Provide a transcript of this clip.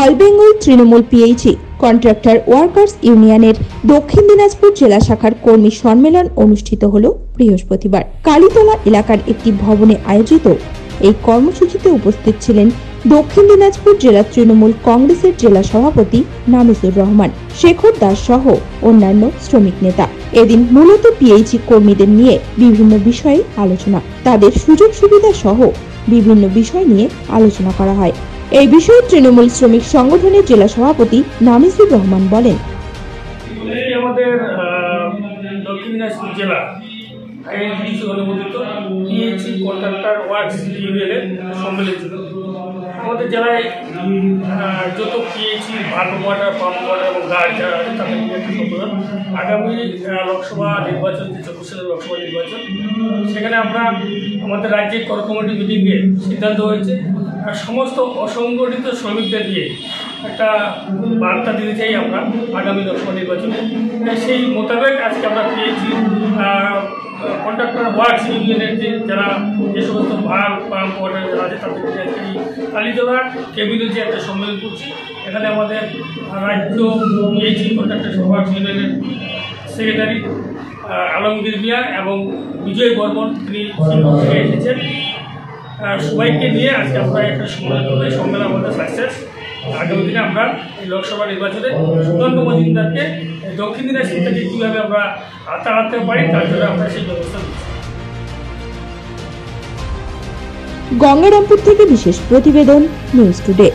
All Bengal Trinamool PHE contractor workers ইউনিয়নের দক্ষিণ দিনাজপুর জেলা শাখার কর্মী সম্মেলন অনুষ্ঠিত হল বৃহস্পতিবার কালীতলা এলাকার একটি ভবনে আয়োজিত এই কর্মসূচিতে উপস্থিত ছিলেন দক্ষিণ দিনাজপুর জেলা তৃণমূল কংগ্রেসের জেলা সভাপতি নামিসুর রহমান, শেখর দাস সহ অন্যান্য শ্রমিক নেতা। এদিন মূলত পিএইচি কর্মীদের নিয়ে বিভিন্ন বিষয়ে আলোচনা, তাদের সুযোগ সুবিধা সহ বিভিন্ন বিষয় নিয়ে আলোচনা করা হয়। এই বিষয়ে তৃণমূল শ্রমিক সংগঠনের জেলা সভাপতি নামিসুর রহমান বলেন, আমাদের দক্ষিণ দিনাজপুর জেলা অনুমোদিত পিএইচি কন্ট্রাক্টর ওয়ার্কস ইউনিয়নের সম্মেলন ছিল। আমাদের জেলায় যত PHE valve water, pump water এবং গার্ড যারা আছে তাদের নিয়ে একটা সম্মেলন। আগামী লোকসভা নির্বাচন, যে 24 সালের লোকসভা নির্বাচন, সেখানে আমরা আমাদের রাজ্যের কোর কমিটি মিটিংয়ে সিদ্ধান্ত হয়েছে সমস্ত অসংগঠিত শ্রমিকদের নিয়ে একটা বার্তা দিতে চাই আমরা আগামী লোকসভা নির্বাচনে। সেই মোতাবেক আজকে আমরা পিএইচি কন্ট্রাক্টর ওয়ার্কস ইউনিয়নের যারা যে সমস্ত ভাল্ব, পাম্প ওয়াটার যারা আছে তাদেরকে আজকে কালীতলা কেবিনে যে একটা সম্মেলন করছি। এখানে আমাদের রাজ্য পিএইচি কন্ট্রাক্টর ওয়ার্কস ইউনিয়নের সেক্রেটারি আলমগীর মিয়া এবং বিজয় বর্মন তিনি থেকে এসেছেন। সবাইকে নিয়ে আজকে আমরা একটা সম্মেলন করবো। সম্মেলন আমাদের সাকসেস। আগামী দিনে আমরা এই লোকসভা নির্বাচনে সুকান্ত মজুমদারকে দক্ষিণ দিনাজপুর থেকে কীভাবে আমরা আনতে পারি তার জন্য আমরা সেই ব্যবস্থা নিচ্ছি। গঙ্গারামপুর থেকে বিশেষ প্রতিবেদন, নিউজ টুডে।